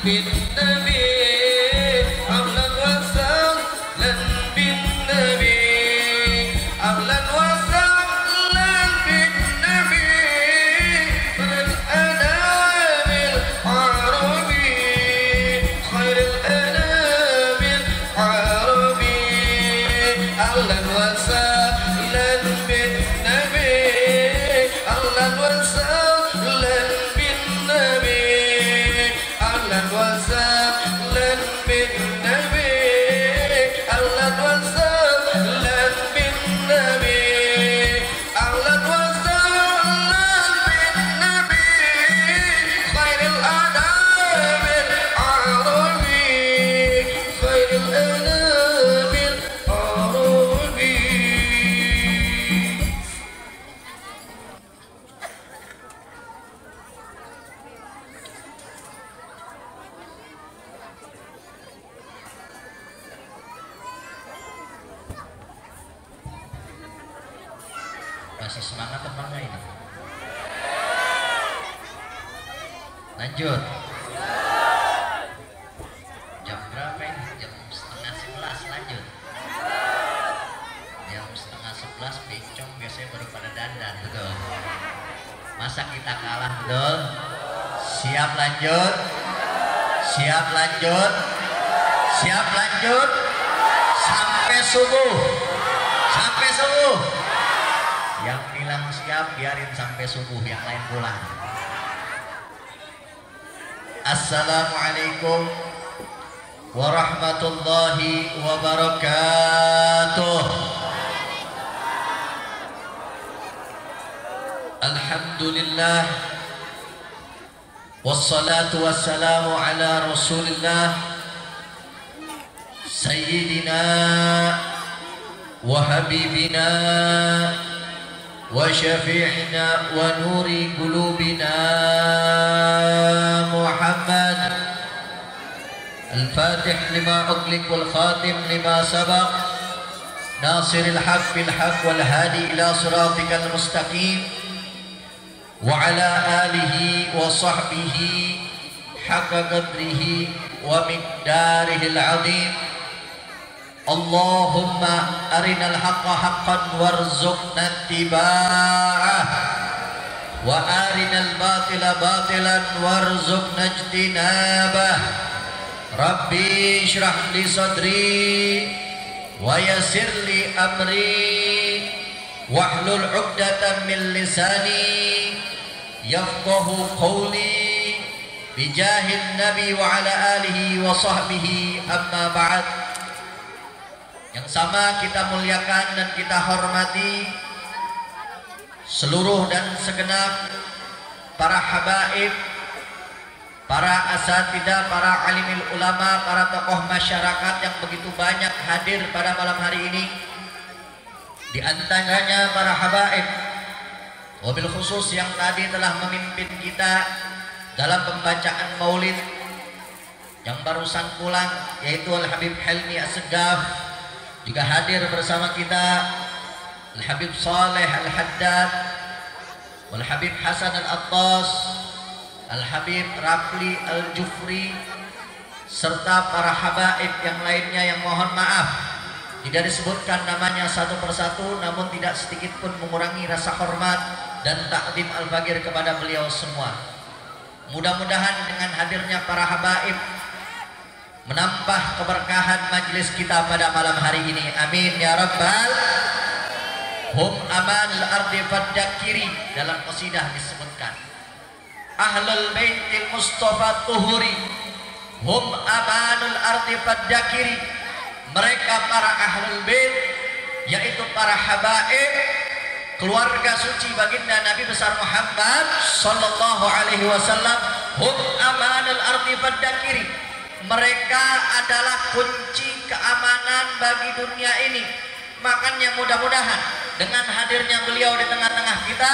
بالنبي أهلا وسهلا بالنبي أهلا وسهلا بالنبي خير الأنام العربي خير الأنام العربي أهلا وسهلا بالنبي أهلا وسهلا بالنبي أهلا وسهلا بالنبي أهلا وسهلا بالنبي أهلا وسهلا بالنبي خير الأنام العربي خير الأنام العربي. Masih semangat apa enggak ini? Lanjut. Jam berapa ini? Jam setengah 11 lanjut. Jam setengah 11 bencong biasanya baru pada dandan, betul. Masa kita kalah, betul? Siap lanjut? Siap lanjut? Siap lanjut? Sampai subuh. Sampai subuh. Yang bilang siap biarin sampai subuh, yang lain pulang. Assalamualaikum warahmatullahi wabarakatuh. Alhamdulillah wassalatu wassalamu ala rasulillah sayyidina wa habibina وشفيعنا ونور قلوبنا محمد الفاتح لما أغلق والخاتم لما سبق ناصر الحق بالحق والهادي إلى صراطك المستقيم وعلى آله وصحبه حق قدره ومقداره العظيم. اللهم أرنا الحق حقا وارزقنا اتباعه وأرنا الباطل باطلا وارزقنا اجتنابه. ربي اشرح لي صدري ويسر لي أمري واحلل عقدة من لساني يفقه قولي بجاه النبي وعلى آله وصحبه. أما بعد. Yang sama kita muliakan dan kita hormati seluruh dan segenap para habaib, para asatidah, para alimil ulama, para tokoh masyarakat yang begitu banyak hadir pada malam hari ini. Di antaranya para habaib, wabil khusus yang tadi telah memimpin kita dalam pembacaan maulid, yang barusan pulang yaitu Al-Habib Helmi Assegaf. Juga hadir bersama kita Al-Habib Saleh Al-Haddad, Al-Habib Hasan Al-Attas, Al-Habib Rapli Al-Jufri, serta para habaib yang lainnya yang mohon maaf tidak disebutkan namanya satu persatu, namun tidak sedikit pun mengurangi rasa hormat dan takdim al-fagir kepada beliau semua. Mudah-mudahan dengan hadirnya para habaib menambah keberkahan majelis kita pada malam hari ini. Amin ya rabbal. Hum amanul ardi faddakiri, dalam qasidah disebutkan Ahlul baitil Mustafa tuhuri hum amanul ardi faddakiri. Mereka para ahlul bait, yaitu para habaib, keluarga suci baginda Nabi besar Muhammad sallallahu alaihi wasallam. Hum amanul ardi faddakiri. Mereka adalah kunci keamanan bagi dunia ini. Makanya mudah-mudahan dengan hadirnya beliau di tengah-tengah kita,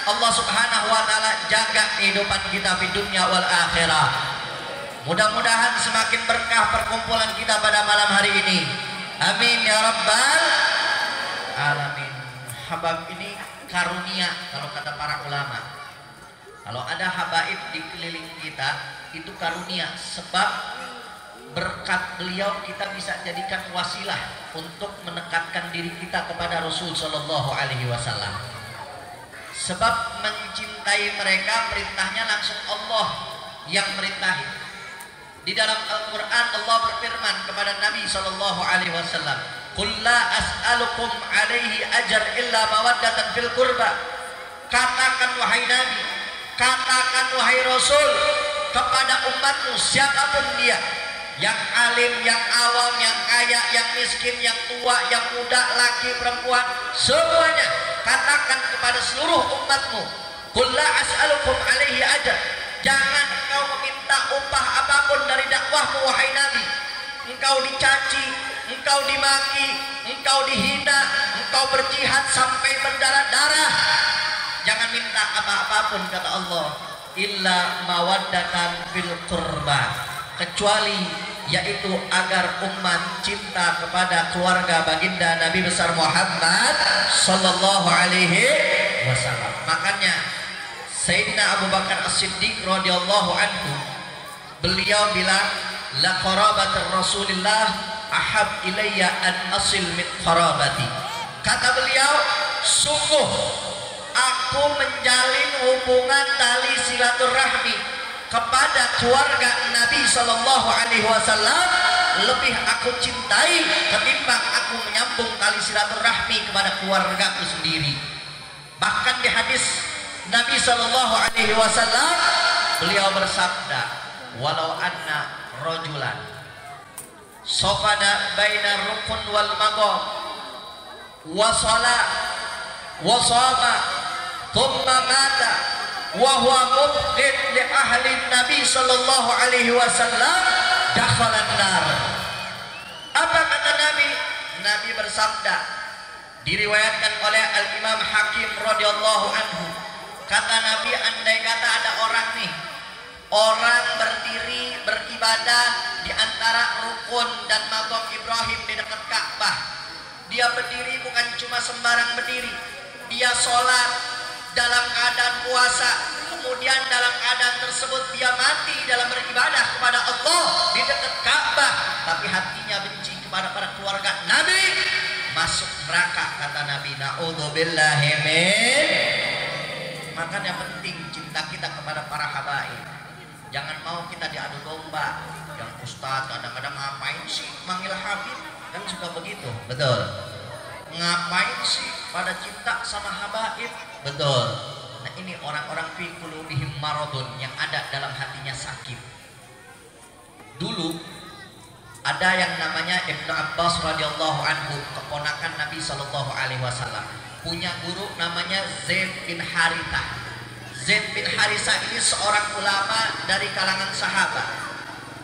Allah subhanahu wa ta'ala jaga kehidupan kita di dunia wal akhirah. Mudah-mudahan semakin berkah perkumpulan kita pada malam hari ini. Amin ya rabbal alamin. Habab ini karunia kalau kata para ulama. Kalau ada habaib di keliling kita, itu karunia, sebab berkat beliau kita bisa jadikan wasilah untuk mendekatkan diri kita kepada Rasul Shallallahu Alaihi Wasallam. Sebab mencintai mereka perintahnya langsung Allah yang merintahi. Di dalam Al-Quran Allah berfirman kepada Nabi Shallallahu Alaihi Wasallam, "Qul la as'alukum alaihi ajar illa mawaddatan fil qurba." Katakan wahai Nabi, katakan wahai Rasul kepada umatmu siapapun dia, yang alim, yang awam, yang kaya, yang miskin, yang tua, yang muda, laki, perempuan, semuanya katakan kepada seluruh umatmu, "Qul la as'alukum alaihi ajar." Jangan engkau meminta upah apapun dari dakwahmu wahai Nabi. Engkau dicaci, engkau dimaki, engkau dihina, engkau berjihad sampai berdarah-darah. Jangan minta apa-apapun kata Allah, illa mawaddatan fil qurba, kecuali yaitu agar umat cinta kepada keluarga baginda Nabi besar Muhammad sallallahu alaihi wasallam. Makanya Sayyidina Abu Bakar As-Siddiq radhiyallahu anhu, beliau bilang, la qarabatur Rasulillah ahab ilayya an asil min qarabati. Kata beliau, sungguh aku menjalin hubungan tali silaturahmi kepada keluarga Nabi Shallallahu Alaihi Wasallam lebih aku cintai ketimbang aku menyambung tali silaturahmi kepada keluargaku sendiri. Bahkan di hadis Nabi Shallallahu Alaihi Wasallam beliau bersabda, walau anna rojulan sofana baina rukun wal maqam wasala wasama thumma mata wa huwa mubghid li ahli Nabi Sallallahu Alaihi Wasallam dakhalan nar. Apa kata Nabi? Nabi bersabda, diriwayatkan oleh Al Imam Hakim radhiyallahu anhu, kata Nabi, andai kata ada orang nih, orang berdiri beribadah di antara rukun dan maqam Ibrahim di dekat Ka'bah. Dia berdiri bukan cuma sembarang berdiri, dia sholat dalam keadaan puasa, kemudian dalam keadaan tersebut dia mati dalam beribadah kepada Allah di dekat Ka'bah, tapi hatinya benci kepada para keluarga Nabi, masuk neraka kata Nabi. Na'udzubillahi min. Makanya penting cinta kita kepada para habaib. Jangan mau kita diadu domba. Yang ustaz kadang-kadang ngapain sih manggil Habib, kan suka begitu, betul. Ngapain sih pada cinta sama habaib, betul. Nah ini orang-orang fi qulubihim maradun, yang ada dalam hatinya sakit. Dulu ada yang namanya Ibnu Abbas radhiyallahu anhu, keponakan Nabi Shallallahu Alaihi Wasallam, punya guru namanya Zaid bin Harithah. Zaid bin Harithah ini seorang ulama dari kalangan sahabat.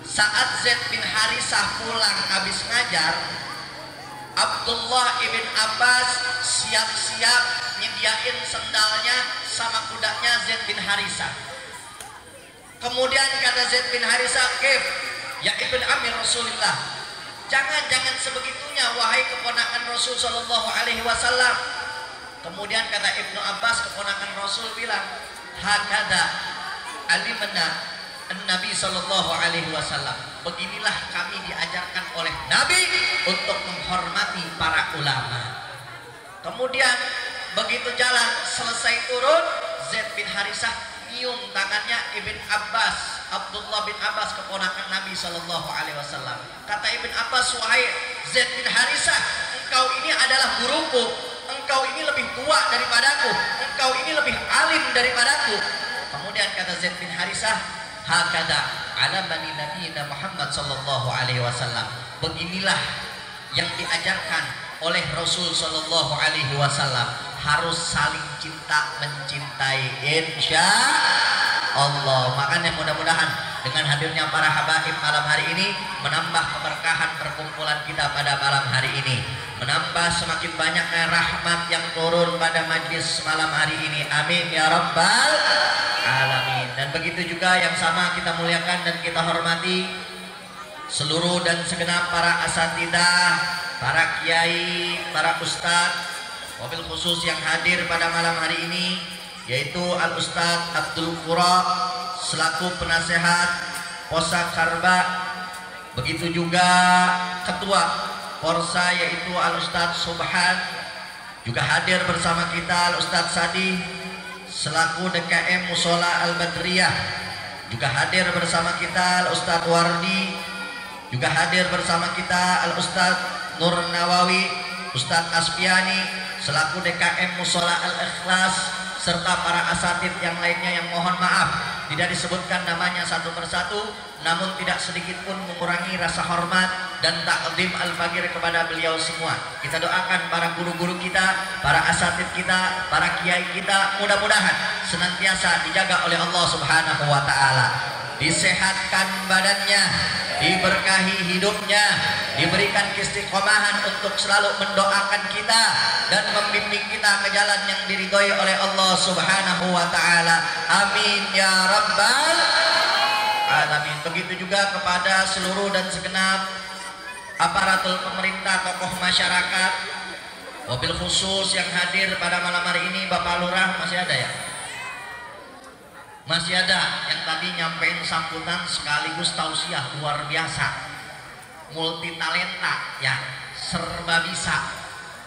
Saat Zaid bin Harithah pulang habis ngajar, Abdullah ibn Abbas siap-siap nyediain sendalnya sama kudanya Zaid bin Harithah. Kemudian kata Zaid bin Harithah, "Kif ya ibn amir Rasulullah, jangan sebegitunya wahai keponakan Rasul Sallallahu Alaihi Wasallam." Kemudian kata Ibnu Abbas, keponakan Rasul, bilang, "Hakada alimna Nabi Sallallahu Alaihi Wasallam." Beginilah kami diajarkan oleh Nabi untuk menghormati para ulama. Kemudian begitu jalan selesai turun, Zaid bin Harithah nyium tangannya Ibn Abbas, Abdullah bin Abbas, keponakan Nabi Sallallahu Alaihi Wasallam. Kata Ibn Abbas, "Wahai Zaid bin Harithah, engkau ini adalah guruku, engkau ini lebih tua daripadaku, engkau ini lebih alim daripadaku." Kemudian kata Zaid bin Harithah, "Hakada alamani nabiyina Muhammad sallallahu alaihi wasallam." Beginilah yang diajarkan oleh Rasul sallallahu alaihi wasallam, harus saling cinta mencintai insya Allah. Makanya mudah-mudahan dengan hadirnya para habaib malam hari ini menambah keberkahan perkumpulan kita pada malam hari ini, menambah semakin banyaknya rahmat yang turun pada majlis malam hari ini. Amin ya rabbal alamin. Dan begitu juga yang sama kita muliakan dan kita hormati seluruh dan segenap para asatidah, para kiai, para ustadz, wabil khusus yang hadir pada malam hari ini, yaitu Al Ustadz Abdul Qura selaku penasehat Posa Karba, begitu juga Ketua Porsa yaitu Al-Ustadz Subhan, juga hadir bersama kita Al-Ustadz Sadi selaku DKM Musola Al-Badriyah, juga hadir bersama kita Al-Ustadz Wardi, juga hadir bersama kita Al-Ustadz Nur Nawawi, Ustadz Asfiani selaku DKM Musola Al-Ikhlas, serta para asatid yang lainnya yang mohon maaf tidak disebutkan namanya satu persatu, namun tidak sedikit pun mengurangi rasa hormat dan takdim al-fagir kepada beliau semua. Kita doakan para guru-guru kita, para asatid kita, para kiai kita, mudah-mudahan senantiasa dijaga oleh Allah Subhanahu wa taala, disehatkan badannya, diberkahi hidupnya, diberikan istiqomahan untuk selalu mendoakan kita dan membimbing kita ke jalan yang diridhoi oleh Allah Subhanahu wa taala. Amin ya rabbal alamin. Begitu juga kepada seluruh dan segenap aparatur pemerintah, tokoh masyarakat, wabil khusus yang hadir pada malam hari ini. Bapak Lurah masih ada ya? Masih ada yang tadi nyampein sambutan sekaligus tausiah luar biasa, multi talenta ya, serba bisa.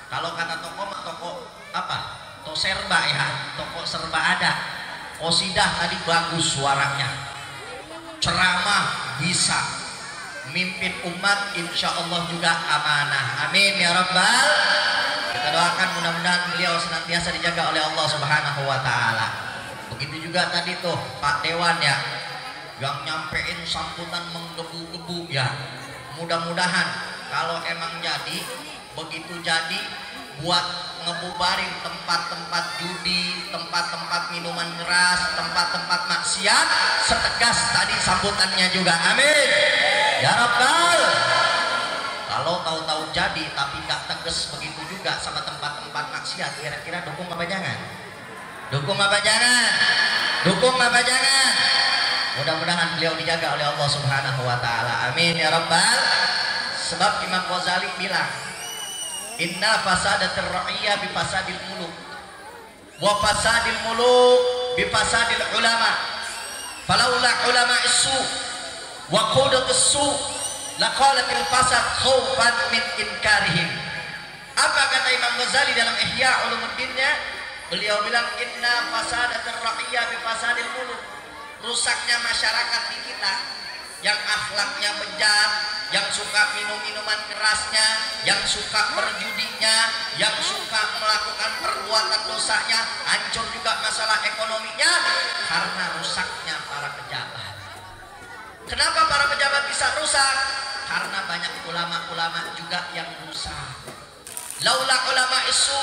Kalau kata toko apa? Toserba ya, toko serba ada. Qosidah tadi bagus suaranya, ceramah bisa, mimpin umat insya Allah juga amanah. Amin ya rabbal. Kita doakan mudah-mudahan beliau senantiasa dijaga oleh Allah Subhanahu wa taala. Begitu juga tadi tuh Pak Dewan ya, yang nyampein sambutan menggebu-gebu ya. Mudah-mudahan kalau emang jadi, begitu jadi buat ngebubarin tempat-tempat judi, tempat-tempat minuman keras, tempat-tempat maksiat, setegas tadi sambutannya juga. Amin ya rabbal. Kalau tahu-tahu jadi tapi nggak tegas begitu juga sama tempat-tempat maksiat, kira-kira dukung apa jangan? Dukung apa jangan? Dukung apa jangan? Mudah-mudahan beliau dijaga oleh Allah Subhanahu wa taala. Amin ya rabbal. Sebab Imam Ghazali bilang, inna fasadatir ra'iyya bi fasadil muluk wa fasadil muluk bi fasadil ulama. Falaula ulama isu wa qudatus su laqalatil fasad khaufan min inkarihim. Apa kata Imam Ghazali dalam Ihya Ulumuddinnya? Beliau bilang inna fasadatir ra'iyya bi fasadil muluk. Rusaknya masyarakat di kita yang akhlaknya bejat, yang suka minum-minuman kerasnya, yang suka berjudinya, yang suka melakukan perbuatan dosanya, hancur juga masalah ekonominya karena rusaknya para pejabat. Kenapa para pejabat bisa rusak? Karena banyak ulama-ulama juga yang rusak. Laula ulama isu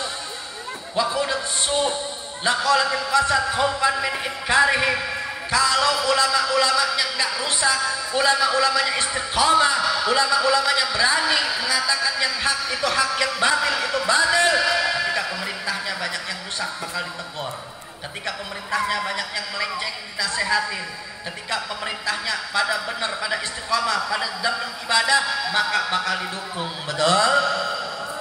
wa qudat su laqalatil fasad khaufan min inkarihim. Kalau ulama-ulamanya nggak rusak, ulama-ulamanya istiqomah, ulama-ulamanya berani mengatakan yang hak itu hak, yang batil itu batil, ketika pemerintahnya banyak yang rusak bakal ditegur, ketika pemerintahnya banyak yang melenceng dinasehatin, ketika pemerintahnya pada benar, pada istiqomah, pada dalam ibadah, maka bakal didukung. Betul?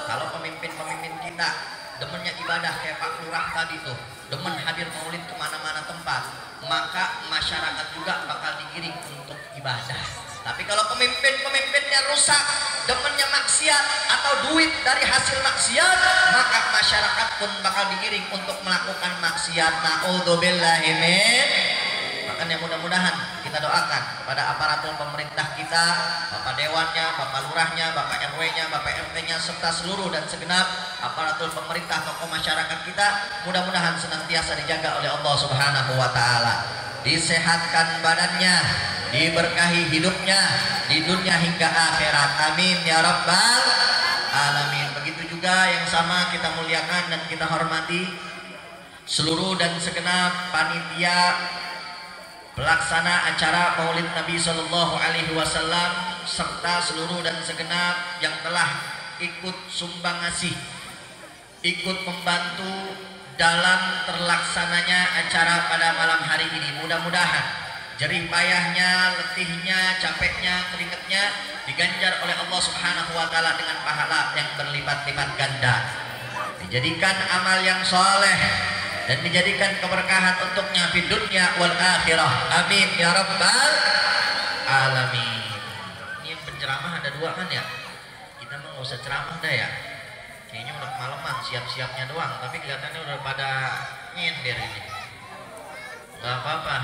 Kalau pemimpin-pemimpin kita demennya ibadah kayak Pak Lurah tadi tuh, demen hadir maulid kemana-mana tempat, maka masyarakat juga bakal digiring untuk ibadah. Tapi kalau pemimpin-pemimpinnya rusak, demennya maksiat atau duit dari hasil maksiat, maka masyarakat pun bakal digiring untuk melakukan maksiat. Na'udzubillahi min. Makanya mudah-mudahan kita doakan kepada aparatur pemerintah kita, Bapak Dewannya, Bapak Lurahnya, Bapak RW-nya, Bapak RT-nya, serta seluruh dan segenap aparatur pemerintah, tokoh masyarakat kita, mudah-mudahan senantiasa dijaga oleh Allah Subhanahu wa taala, disehatkan badannya, diberkahi hidupnya di dunia hingga akhirat. Amin ya rabbal alamin. Begitu juga yang sama kita muliakan dan kita hormati seluruh dan segenap panitia pelaksana acara Maulid Nabi Sallallahu Alaihi Wasallam serta seluruh dan segenap yang telah ikut sumbang ngasih, ikut membantu dalam terlaksananya acara pada malam hari ini. Mudah-mudahan jerih payahnya, letihnya, capeknya, keringatnya diganjar oleh Allah Subhanahu wa taala dengan pahala yang berlipat-lipat ganda. Dijadikan amal yang soleh dan dijadikan keberkahan untuknya di dunia wal akhirah. Amin ya rabbal alamin. Ini yang penceramah ada 2 kan ya? Kita mah nggak usah ceramah dah ya. Kayaknya udah kemalaman siap-siapnya doang, tapi kelihatannya udah pada nyender ini. Gak apa-apa,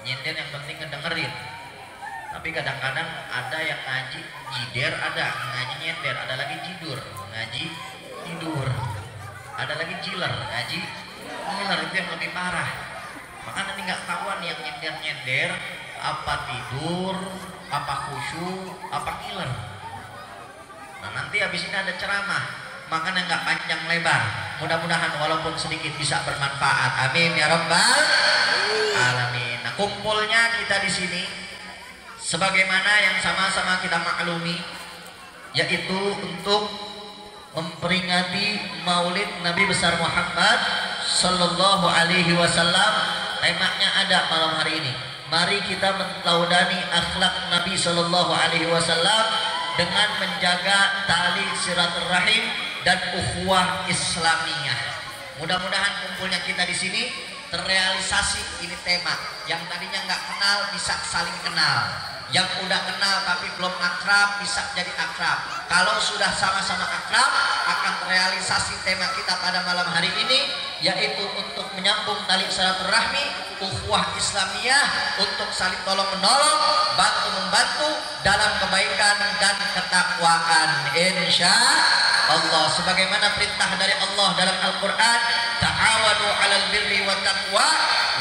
nyender yang penting ngedengerin. Tapi kadang-kadang ada yang ngaji jider, ada ngaji nyender, ada lagi jidur, ngaji tidur, ada lagi jiler, ngaji ngiler, itu yang lebih parah. Maka nanti nggak tahuan yang nyender-nyender apa tidur, apa khusyuk, apa ngiler. Nah nanti habis ini ada ceramah, makanya nggak panjang lebar. Mudah-mudahan walaupun sedikit bisa bermanfaat. Amin ya rabbal alamin. Nah kumpulnya kita di sini sebagaimana yang sama-sama kita maklumi, yaitu untuk memperingati Maulid Nabi besar Muhammad Sallallahu Alaihi Wasallam. Temanya ada malam hari ini. Mari kita mentaudani akhlak Nabi Sallallahu Alaihi Wasallam dengan menjaga tali silaturahim dan ukhuwah Islamiyah. Mudah-mudahan kumpulnya kita di sini terrealisasi ini tema. Yang tadinya nggak kenal bisa saling kenal. Yang udah kenal tapi belum akrab bisa jadi akrab. Kalau sudah sama-sama akrab akan terrealisasi tema kita pada malam hari ini, yaitu untuk menyambung tali silaturahmi, ukhuwah Islamiyah, untuk saling tolong menolong, bantu membantu dalam kebaikan dan ketakwaan, insya Allah. Sebagaimana perintah dari Allah dalam Al-Quran, ta'awanu 'alal birri wat taqwa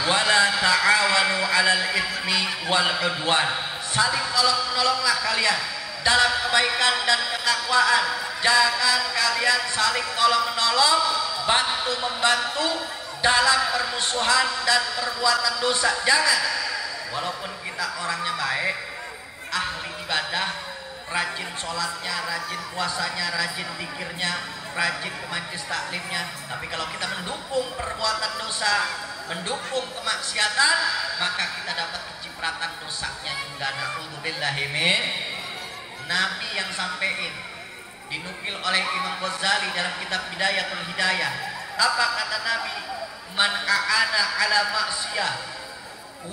wa la ta'awanu 'alal itsmi wal 'udwan. Saling tolong menolonglah kalian dalam kebaikan dan ketakwaan. Jangan kalian saling tolong menolong, bantu membantu dalam permusuhan dan perbuatan dosa. Jangan. Walaupun kita orangnya baik, ahli ibadah, rajin sholatnya, rajin puasanya, rajin zikirnya, rajin ke majelis taklimnya, tapi kalau kita mendukung perbuatan dosa, mendukung kemaksiatan, maka kita dapat kecipratan dosanya juga. Na'udzubillahi min. Nabi yang sampein dinukil oleh Imam Ghazali dalam kitab Bidayatul Hidayah. Apa kata Nabi? Man a'ana ala maksiyah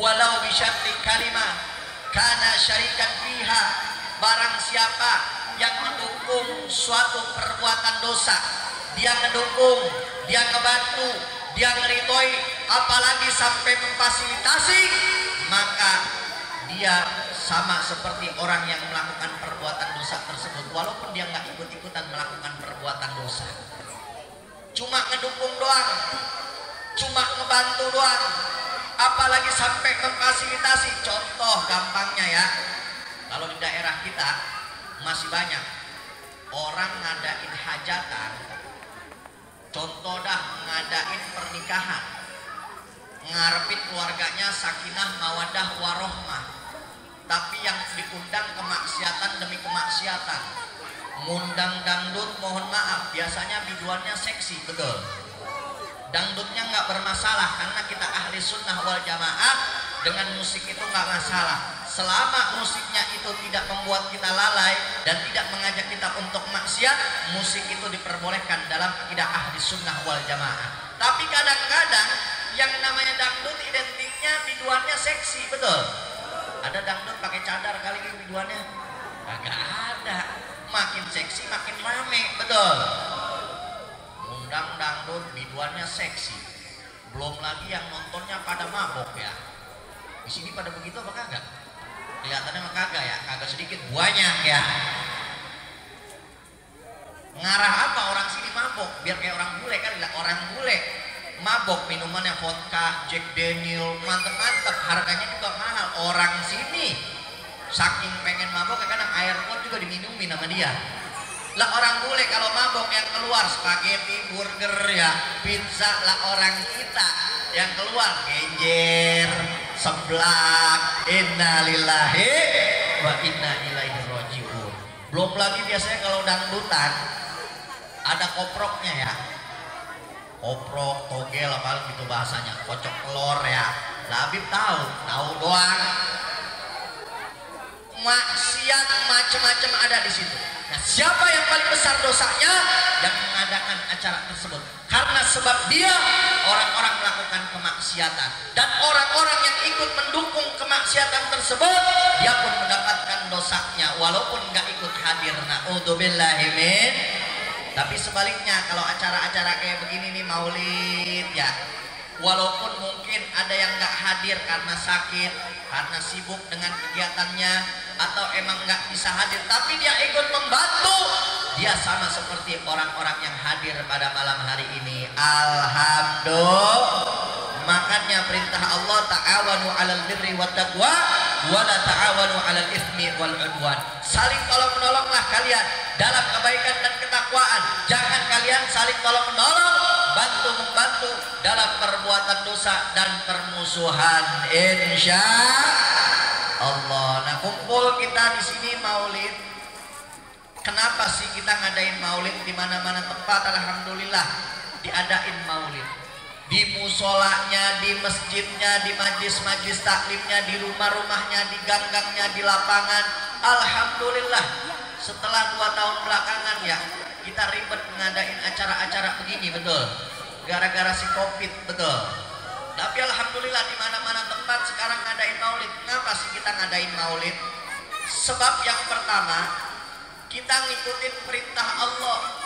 walau bisyarti kalimah kana syarikan fiha. Barang siapa yang mendukung suatu perbuatan dosa, dia mendukung, dia ngebantu, dia ngeridhoi, apalagi sampai memfasilitasi, maka dia sama seperti orang yang melakukan perbuatan dosa tersebut, walaupun dia nggak ikut-ikutan melakukan perbuatan dosa. Cuma ngedukung doang, cuma ngebantu doang, apalagi sampai memfasilitasi. Contoh gampangnya ya, kalau di daerah kita masih banyak orang ngadain hajatan. Contoh dah, ngadain pernikahan, ngarepin keluarganya sakinah mawadah warohmah, tapi yang diundang kemaksiatan demi kemaksiatan. Ngundang dangdut, mohon maaf, biasanya biduannya seksi, betul. Dangdutnya nggak bermasalah karena kita ahli sunnah wal jamaah, dengan musik itu nggak masalah. Selama musiknya itu tidak membuat kita lalai dan tidak mengajak kita untuk maksiat, musik itu diperbolehkan dalam akidah ahli sunnah wal jamaah. Tapi kadang-kadang yang namanya dangdut identiknya biduannya seksi, betul. Ada dangdut pakai cadar kali ini biduannya? Agak ada. Makin seksi makin rame, betul. Undang dangdut biduannya seksi. Belum lagi yang nontonnya pada mabok ya. Di sini pada begitu apa kagak? Kelihatannya mah kagak ya, kagak sedikit, banyak ya. Ngarah apa orang sini mabok? Biar kayak orang bule kan, orang bule mabok minumannya vodka, Jack Daniel, mantep-mantep, harganya juga mahal. Orang sini saking pengen mabok kadang air pot juga diminumin sama dia. Lah orang bule kalau mabok yang keluar spaghetti, burger ya, pizza. Lah orang kita yang keluar genjer, seblak, innalillahi wa inna ilaihi rajiun. Belum lagi biasanya kalau dangdutan ada koproknya ya, koprok, togel apa gitu bahasanya, kocok telur ya. Lah Habib tahu doang. Maksiat macam-macam ada di situ. Nah, siapa yang paling besar dosanya? Yang mengadakan acara tersebut. Karena sebab dia orang-orang melakukan kemaksiatan, dan orang-orang yang ikut mendukung kemaksiatan tersebut dia pun mendapatkan dosanya walaupun nggak ikut hadir. Na'udzubillahi min. Tapi sebaliknya kalau acara-acara kayak begini nih, maulid ya, walaupun mungkin ada yang nggak hadir karena sakit, karena sibuk dengan kegiatannya, atau emang nggak bisa hadir, tapi dia ikut membantu, dia sama seperti orang-orang yang hadir pada malam hari ini. Alhamdulillah. Makanya perintah Allah, ta'awanu 'alal birri wat taqwa wa la ta'awanu 'alal itsmi wal 'udwan. Saling tolong-menolonglah kalian dalam kebaikan dan ketakwaan. Jangan kalian saling tolong-menolong, bantu-membantu dalam perbuatan dosa dan permusuhan. Insya Allah. Nah, kumpul kita di sini maulid. Kenapa sih kita ngadain maulid? Di mana-mana tempat alhamdulillah diadain maulid. Di musolanya, di masjidnya, di majlis-majlis taklimnya, di rumah-rumahnya, di gang-gangnya, di lapangan. Alhamdulillah. Setelah 2 tahun belakangan ya, kita ribet ngadain acara-acara begini, betul. Gara-gara si Covid, betul. Tapi alhamdulillah di mana-mana tempat sekarang ngadain maulid. Kenapa sih kita ngadain maulid? Sebab yang pertama, kita ngikutin perintah Allah.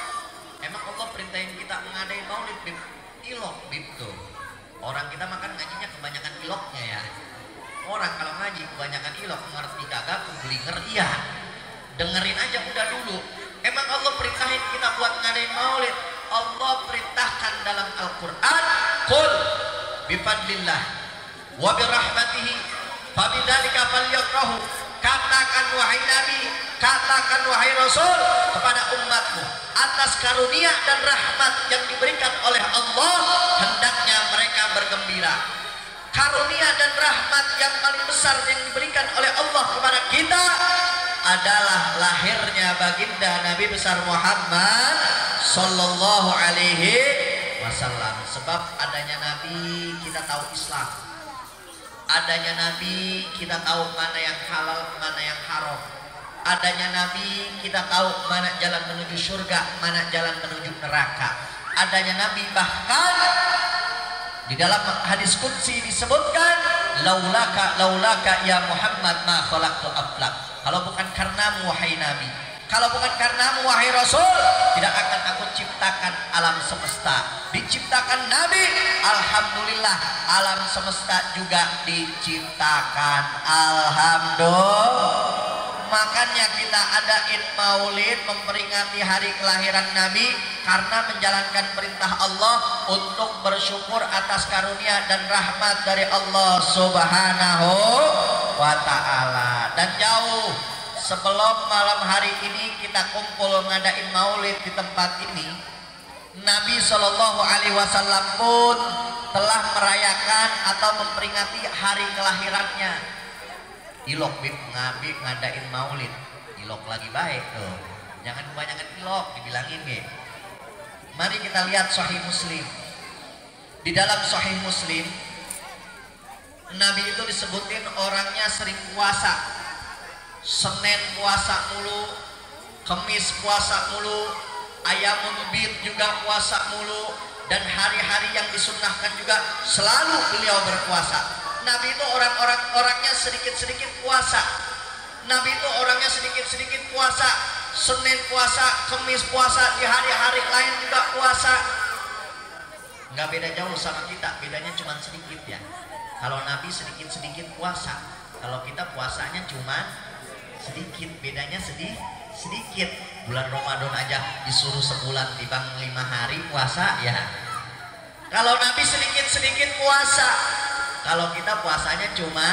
Emang Allah perintahin kita ngadain maulid, Bib? Ilok, Bib tuh. Orang kita makan ngajinya kebanyakan iloknya ya. Orang kalau ngaji kebanyakan ilok, ngerti kagak, keblinger iya. Dengerin aja udah dulu. Emang Allah perintahin kita buat ngadain maulid? Allah perintahkan dalam Al-Quran, qul bifadlillah wa birahmatihi fabidzalika falyafrahu. Katakan wahai Nabi, katakan wahai Rasul kepada umatmu, atas karunia dan rahmat yang diberikan oleh Allah hendaknya mereka bergembira. Karunia dan rahmat yang paling besar yang diberikan oleh Allah kepada kita adalah lahirnya baginda Nabi besar Muhammad sallallahu alaihi wasallam. Sebab adanya Nabi kita tahu Islam. Adanya Nabi kita tahu mana yang halal, mana yang haram. Adanya Nabi kita tahu mana jalan menuju surga, mana jalan menuju neraka. Adanya Nabi bahkan di dalam hadis qudsi disebutkan, laulaka ya Muhammad ma khalaqtu aflak. Kalau bukan karenamu wahai Nabi, kalau bukan karenamu wahai Rasul, tidak akan aku ciptakan alam semesta. Diciptakan Nabi, alhamdulillah alam semesta juga diciptakan. Alhamdulillah. Makanya kita adain maulid memperingati hari kelahiran Nabi karena menjalankan perintah Allah untuk bersyukur atas karunia dan rahmat dari Allah Subhanahu wa ta'ala. Dan jauh sebelum malam hari ini kita kumpul ngadain maulid di tempat ini, Nabi Shallallahu Alaihi Wasallam pun telah merayakan atau memperingati hari kelahirannya. Ilok Bib ngabi ngadain maulid, ilok lagi baik tuh. Jangan kebanyakan ilok, dibilangin ge. Mari kita lihat Sahih Muslim. Di dalam Sahih Muslim, Nabi itu disebutin orangnya sering puasa. Senin puasa mulu, Kemis puasa mulu, Ayamun Bid juga puasa mulu, dan hari-hari yang disunnahkan juga selalu beliau berpuasa. Nabi itu orangnya sedikit-sedikit puasa. Nabi itu orangnya sedikit-sedikit puasa. Senin puasa, Kemis puasa, di hari-hari lain juga puasa. Nggak beda jauh sama kita, bedanya cuma sedikit ya. Kalau Nabi sedikit-sedikit puasa, kalau kita puasanya cuma sedikit, bedanya sedikit. Bulan Ramadan aja disuruh sebulan dibang 5 hari puasa ya. Kalau Nabi sedikit-sedikit puasa, kalau kita puasanya cuma.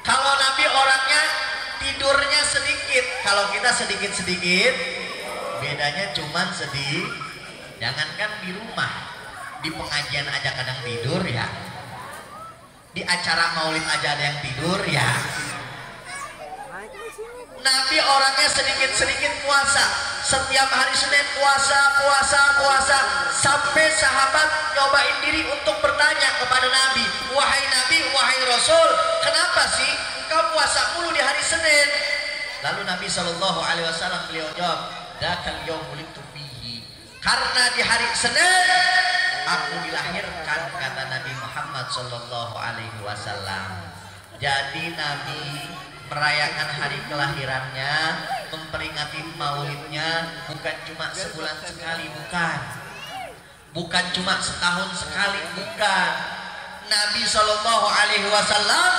Kalau Nabi orangnya tidurnya sedikit, kalau kita sedikit-sedikit, bedanya cuma sedikit. Jangankan di rumah, di pengajian aja kadang tidur ya, di acara maulid aja ada yang tidur ya. Nabi orangnya sedikit-sedikit puasa. Setiap hari Senin puasa, sampai sahabat nyobain diri untuk bertanya kepada Nabi, wahai Nabi, wahai Rasul, kenapa sih engkau puasa mulu di hari Senin? Lalu Nabi Shallallahu Alaihi Wasallam beliau jawab, dakal yaumul fihi Karena di hari Senin aku dilahirkan, kata Nabi Muhammad sallallahu alaihi wasallam. Jadi Nabi merayakan hari kelahirannya, memperingati maulidnya bukan cuma sebulan sekali, bukan cuma setahun sekali, bukan. Nabi Shallallahu Alaihi Wasallam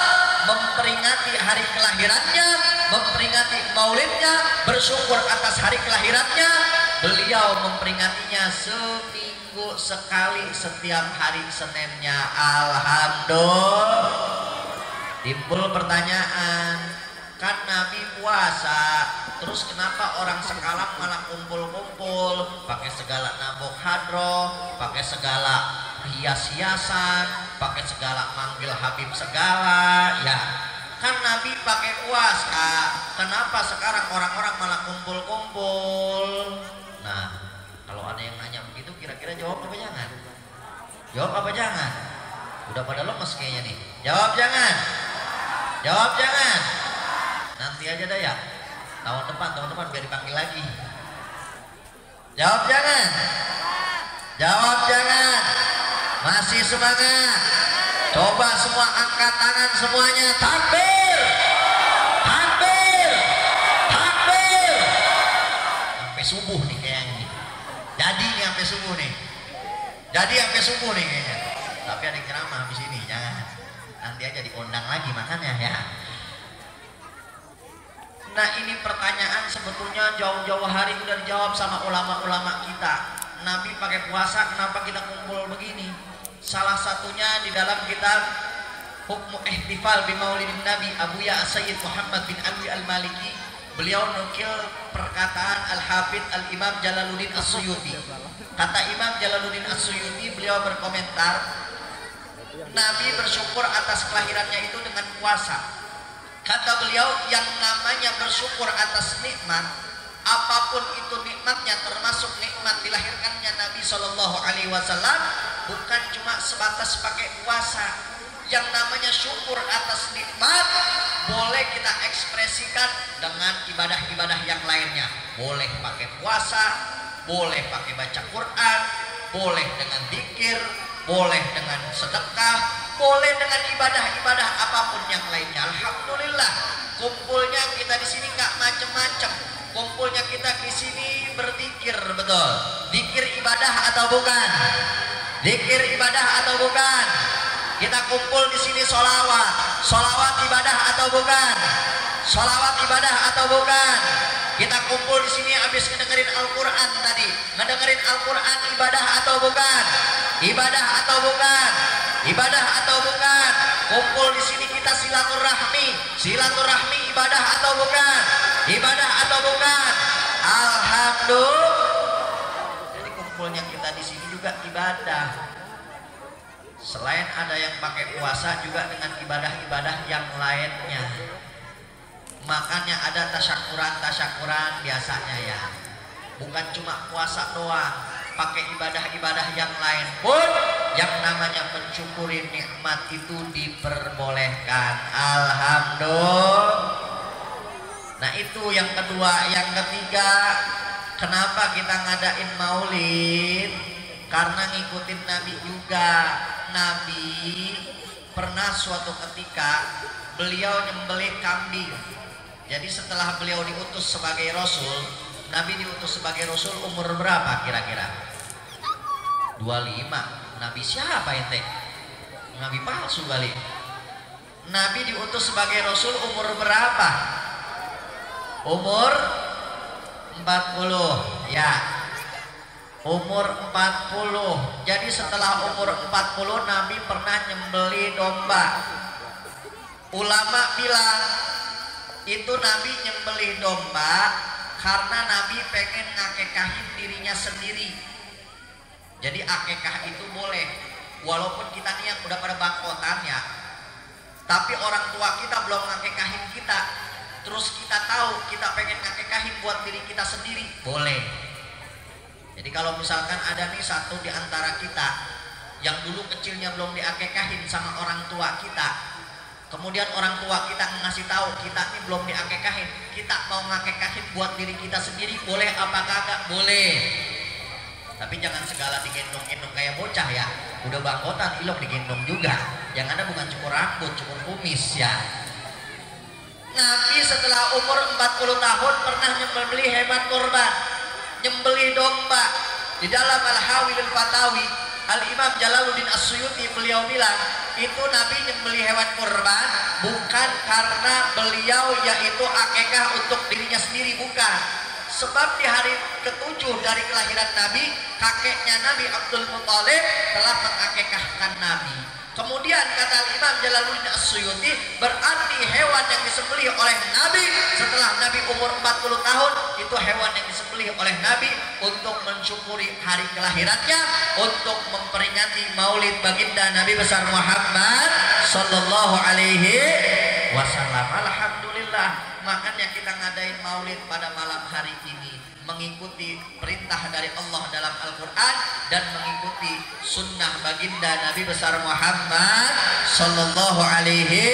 memperingati hari kelahirannya, memperingati maulidnya, bersyukur atas hari kelahirannya. Beliau memperingatinya seminggu sekali setiap hari Seninnya. Alhamdulillah. Timbul pertanyaan, kan Nabi puasa, terus kenapa orang sekarang malah kumpul-kumpul pakai segala nabok hadroh, pakai segala hias-hiasan, pakai segala manggil Habib segala, ya kan Nabi pakai puasa, kenapa sekarang orang-orang malah kumpul-kumpul? Nah, kalau ada yang nanya begitu, kira-kira jawab apa jangan? Jawab apa jangan? Udah pada lemes kayaknya nih. Jawab jangan. Jawab jangan. Nanti aja dah ya. Tahun depan biar dipanggil lagi. Jawab jangan. Jawab jangan. Masih semangat. Coba semua angkat tangan semuanya. Takbir. Takbir. Takbir. Sampai subuh nih kayaknya. Jadi nih sampai subuh nih. Jadi sampai subuh nih kayaknya. Tapi ada yang ceramah habis ini, jangan. Nanti aja diundang lagi makanya ya. Nah, ini pertanyaan sebetulnya jauh-jauh hari udah dijawab sama ulama-ulama kita. Nabi pakai puasa, kenapa kita kumpul begini? Salah satunya di dalam kitab Hukmu Ihtifal bi Maulidin Nabi Abuya Sayyid Muhammad bin Alwi Al-Maliki. Beliau nukil perkataan Al-Hafidh Al-Imam Jalaluddin As-Suyuti. Kata Imam Jalaluddin As-Suyuti, beliau berkomentar, Nabi bersyukur atas kelahirannya itu dengan puasa. Kata beliau, yang namanya bersyukur atas nikmat, apapun itu nikmatnya, termasuk nikmat dilahirkannya Nabi Shallallahu Alaihi Wasallam, bukan cuma sebatas pakai puasa. Yang namanya syukur atas nikmat boleh kita ekspresikan dengan ibadah-ibadah yang lainnya. Boleh pakai puasa, boleh pakai baca Quran, boleh dengan zikir, boleh dengan sedekah, boleh dengan ibadah-ibadah apapun yang lainnya. Alhamdulillah, kumpulnya kita di sini nggak macem-macem. Kumpulnya kita di sini berzikir, betul. Zikir ibadah atau bukan? Zikir ibadah atau bukan? Kita kumpul di sini sholawat, sholawat ibadah atau bukan? Sholawat ibadah atau bukan? Kita kumpul di sini habis ngedengerin Al-Quran tadi, ngedengerin Al-Quran ibadah atau bukan? Ibadah atau bukan? Ibadah atau bukan? Kumpul di sini kita silaturahmi, silaturahmi ibadah atau bukan? Ibadah atau bukan? Alhamdulillah. Jadi kumpulnya kita di sini juga ibadah. Selain ada yang pakai puasa, juga dengan ibadah-ibadah yang lainnya. Makanya ada tasyakuran biasanya ya. Bukan cuma puasa doang, pakai ibadah-ibadah yang lain pun yang namanya mensyukuri nikmat itu diperbolehkan. Alhamdulillah. Nah, itu yang kedua. Yang ketiga, kenapa kita ngadain maulid? Karena ngikutin Nabi juga. Nabi pernah suatu ketika beliau nyembelih kambing. Jadi setelah beliau diutus sebagai Rasul, Nabi diutus sebagai Rasul umur berapa kira-kira? 25. Nabi siapa ente? Nabi palsu kali. Nabi diutus sebagai Rasul umur berapa? Umur 40 ya. Umur 40. Jadi setelah umur 40 Nabi pernah nyembelih domba. Ulama bilang itu Nabi nyembelih domba karena Nabi pengen ngakekahin dirinya sendiri. Jadi akekah itu boleh, walaupun kita nih yang udah pada bangkotan ya, tapi orang tua kita belum ngakekahin kita, terus kita tahu kita pengen ngakekahin buat diri kita sendiri, boleh. Jadi kalau misalkan ada nih satu di antara kita yang dulu kecilnya belum diakekahin sama orang tua kita, kemudian orang tua kita ngasih tahu kita ini belum diakekahin, kita mau ngakekahin buat diri kita sendiri, boleh apa kagak? Boleh. Tapi jangan segala digendong-gendong kayak bocah ya. Udah bangkotan ilok digendong juga. Yang ada bukan cukur rambut, cukur kumis ya. Nabi setelah umur 40 tahun pernah nyembelih hewan kurban, nyembelih domba. Di dalam Al-Hawilul Fatawi, Al-Imam Jalaluddin As-Suyuti beliau bilang, itu Nabi nyembelih hewan kurban bukan karena beliau yaitu akikah untuk dirinya sendiri, bukan. Sebab di hari ke-7 dari kelahiran Nabi, kakeknya Nabi Abdul Muthalib telah mengakikahkan Nabi. Kemudian kata Imam Jalaluddin As-Suyuti, berarti hewan yang disembelih oleh Nabi setelah Nabi umur 40 tahun itu hewan yang disembelih oleh Nabi untuk mensyukuri hari kelahirannya, untuk memperingati maulid baginda Nabi besar Muhammad sallallahu alaihi wasallam. Alhamdulillah, makanya kita ngadain maulid pada malam hari ini, mengikuti perintah dari Allah dalam Al-Quran dan mengikuti sunnah baginda Nabi besar Muhammad sallallahu alaihi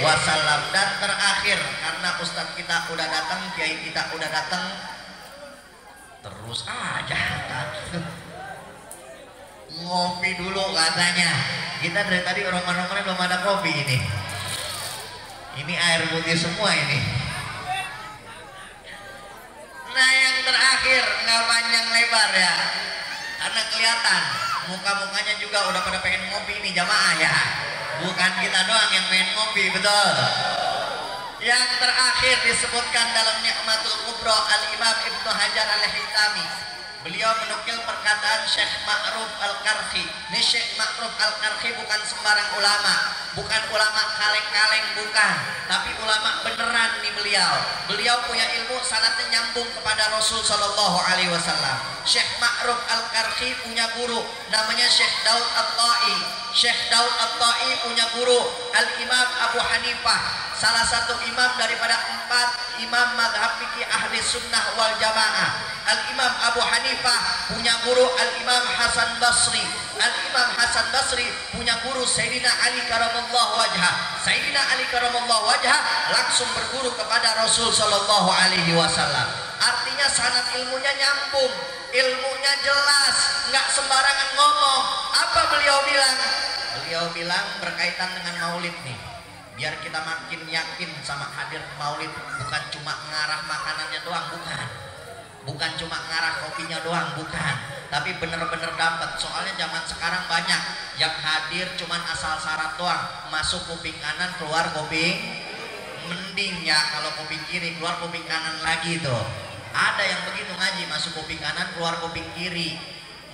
wasallam. Dan terakhir, karena ustadz kita udah datang, kiai kita udah datang, terus aja ngopi dulu katanya. Kita dari tadi orang-orangnya belum ada kopi ini. Ini air putih semua ini. Nah yang terakhir, nggak panjang lebar ya, karena kelihatan muka-mukanya juga udah pada pengen ngopi nih jamaah ya. Bukan kita doang yang pengen ngopi, betul. Yang terakhir disebutkan dalam Ni'matul Kubra Al-Imam Ibnu Hajar Al-Haytami. Beliau menukil perkataan Syekh Ma'ruf Al-Qarhi. Ini Syekh Ma'ruf Al-Qarhi bukan sembarang ulama, bukan ulama kaleng-kaleng, bukan, tapi ulama beneran nih beliau. Beliau punya ilmu sanadnya nyambung kepada Rasul sallallahu alaihi wasallam. Syekh Ma'ruf Al-Qarhi punya guru namanya Syekh Daud At-Tai. Syekh Daud At-Tai punya guru Al-Imam Abu Hanifah, salah satu imam daripada 4 imam madhab fikih ahli sunnah wal jamaah. Al-Imam Abu Hanifah punya guru Al-Imam Hasan Basri. Al-Imam Hasan Basri punya guru Sayyidina Ali karamallahu wajhah. Sayyidina Ali karamallahu wajhah langsung berguru kepada Rasul sallallahu alaihi wasallam. Artinya sanad ilmunya nyambung, ilmunya jelas, nggak sembarangan ngomong. Apa beliau bilang? Beliau bilang berkaitan dengan maulid nih, biar kita makin yakin sama hadir maulid, bukan cuma ngarah makanannya doang, bukan cuma ngarah kopinya doang, bukan, tapi bener-bener dapat. Soalnya zaman sekarang banyak yang hadir cuman asal syarat doang, masuk kuping kanan keluar kuping, mending ya kalau kuping kiri keluar kuping kanan lagi tuh. Ada yang begitu ngaji, masuk kuping kanan keluar kuping kiri.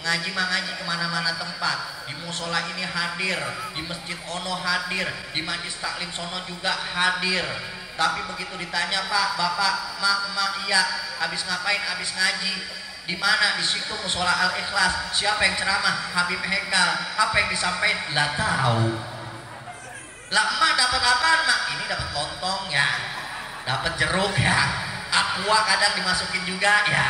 Ngaji mah ngaji kemana-mana tempat, di musola ini hadir, di masjid ono hadir, di majlis taklim sono juga hadir. Tapi begitu ditanya, Pak, Bapak, Mak, iya, habis ngapain? Habis ngaji. Di mana? Di situ musola Al-Ikhlas. Siapa yang ceramah? Habib Hekal. Apa yang disampaikan? Lah tahu. Lah emak dapat apaan, Mak? Ini dapat lontong ya, dapat jeruk ya, aqua kadang dimasukin juga ya.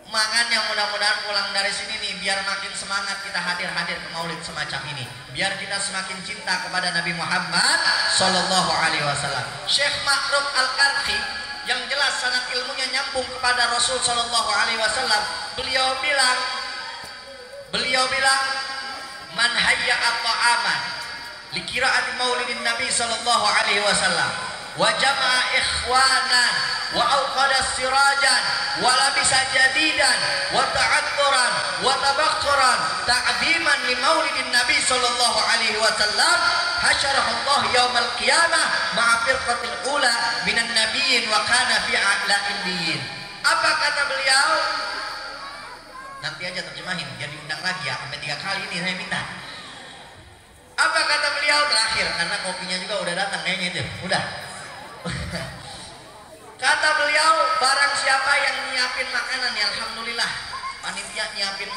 Makanya mudah-mudahan pulang dari sini nih biar makin semangat kita hadir ke maulid semacam ini, biar kita semakin cinta kepada Nabi Muhammad sallallahu alaihi wasallam. Syekh Ma'ruf Al-Qarhi yang jelas sanad ilmunya nyambung kepada Rasul sallallahu alaihi wasallam, beliau bilang man hayya'a ta'aman li qira'ati maulidin Nabi sallallahu alaihi wasallam wa jama'a ikhwanan wa awqada sirajan wa labisa jadidan wa ta'atturan wa tabakhuran ta'ziman li maulidin Nabi sallallahu alaihi wasallam hasyarahu Allah yaumal qiyamah ma'a firqatil ula minan nabiyyin wa kana fi a'la illiyin. Apa kata beliau? Nanti aja terjemahin, jadi diundang lagi ya, sampai 3 kali ini saya minta. Apa kata beliau terakhir, karena kopinya juga udah datang kayaknya itu, udah. Kata beliau, barang siapa yang nyiapin makanan, ya alhamdulillah, panitia nyiapin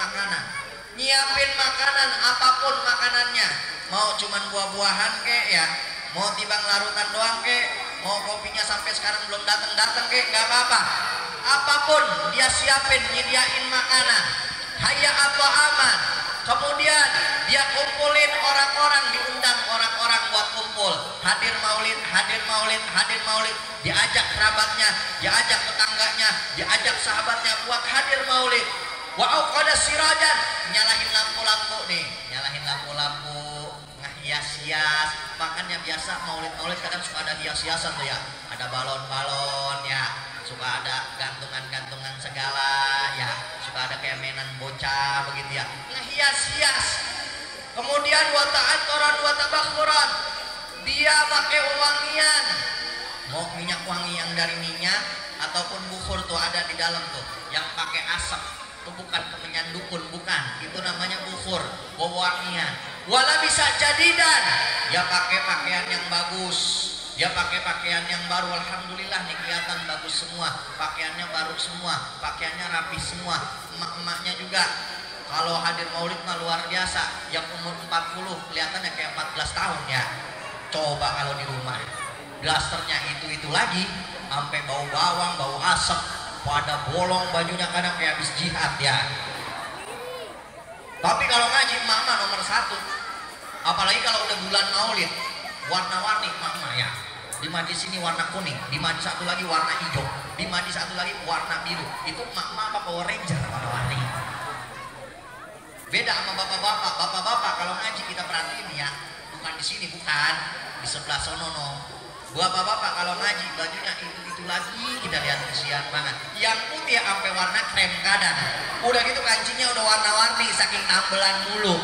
makanan apapun makanannya, mau cuman buah-buahan kek ya, mau timbang larutan doang kek, mau kopinya sampai sekarang belum datang kek, nggak apa-apa, apapun dia siapin, nyediain makanan, hayya atau aman. Kemudian dia kumpulin orang-orang, diundang orang-orang buat kumpul ngumpul, hadir maulid, hadir maulid, hadir maulid, diajak kerabatnya, diajak tetangganya, diajak sahabatnya buat hadir maulid. Wa auqada sirajan, nyalahin lampu-lampu nih, nyalahin lampu-lampu, ngehias-hias. Makanya biasa maulid-maulid kadang suka ada hias-hiasan tuh ya, ada balon-balon ya, suka ada gantungan-gantungan segala ya, suka ada kayak mainan bocah begitu ya, ngehias-hias. Kemudian wa ta'attoran wa tabakhuran, dia pakai wangian, mau minyak wangi yang dari minyak ataupun bukhur tuh ada di dalam tuh, yang pakai asap itu bukan kemenyan dukun, bukan, itu namanya bukhur, wewangian. Wala bisa jadidan, ya pakai pakaian yang bagus, dia pakai pakaian yang baru. Alhamdulillah nih kelihatan bagus semua, pakaiannya baru semua, pakaiannya rapi semua. Emak-emaknya juga kalau hadir maulid mah luar biasa, yang umur 40 kelihatannya kayak 14 tahun ya. Coba kalau di rumah blasternya itu lagi, sampai bau bawang, bau asap, pada bolong bajunya, kadang kayak habis jihad ya. Tapi kalau ngaji mama nomor 1, apalagi kalau udah bulan maulid, warna-warni mama ya. Di majlis ini warna kuning, di majlis satu lagi warna hijau, di majlis satu lagi warna biru. Itu mama apa Power Ranger warna-warni. Beda sama bapak-bapak. Bapak-bapak kalau ngaji kita perhatiin ya, bukan di sini, bukan di sebelah sono no. Bapak-bapak kalau ngaji bajunya itu lagi, kita lihat kesian banget. Yang putih sampai warna krem kadang. Udah gitu kancinya udah warna-warni saking tambelan mulu.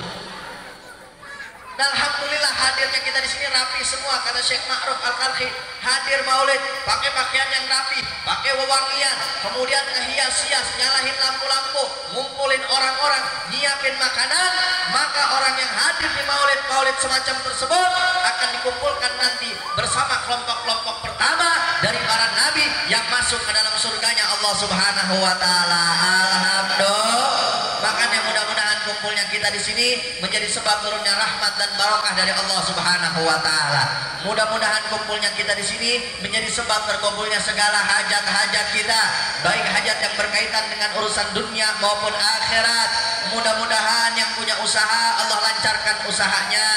Dan alhamdulillah hadirnya kita di sini rapi semua. Kata Syekh Ma'ruf Al-Kalhi, hadir maulid pakai pakaian yang rapi, pakai wewangian, kemudian ngehias-hias, nyalahin lampu-lampu, ngumpulin orang-orang, nyiapin makanan. Maka orang yang hadir di maulid semacam tersebut akan dikumpulkan nanti bersama kelompok-kelompok pertama dari para nabi yang masuk ke dalam surganya Allah Subhanahu wa taala. Alhamdulillah. Makanya mudah-mudahan kumpulnya kita di sini menjadi sebab turunnya rahmat dan barokah dari Allah Subhanahu wa taala. Mudah-mudahan kumpulnya kita di sini menjadi sebab terkumpulnya segala hajat-hajat kita, baik hajat yang berkaitan dengan urusan dunia maupun akhirat. Mudah-mudahan yang punya usaha Allah lancarkan usahanya,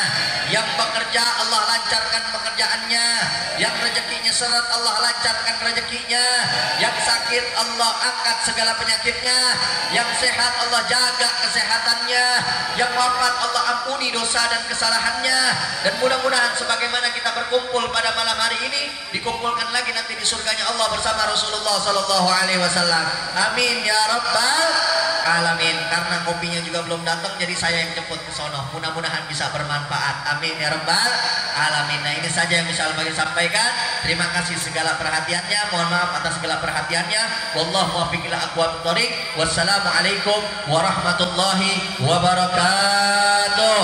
yang bekerja Allah lancarkan pekerjaannya, yang rezekinya seret Allah lancarkan rezekinya, yang sakit Allah angkat segala penyakitnya, yang sehat Allah jaga kesehatannya, yang wafat Allah ampuni dosa dan kesalahannya. Dan mudah-mudahan sebagaimana kita berkumpul pada malam hari ini, dikumpulkan lagi nanti di surganya Allah bersama Rasulullah Sallallahu Alaihi Wasallam. Amin ya rabbal alamin. Karena kopinya juga belum datang, jadi saya yang jemput ke sono. Mudah-mudahan bisa bermanfaat. Amin ya rabbal alamin. Nah, ini saja yang bisa Al-Baqi sampaikan. Terima kasih segala perhatiannya. Mohon maaf atas segala perhatiannya. Wallahu muwaffiq ila aqwamit thoriq. Wassalamualaikum warahmatullahi wabarakatuh.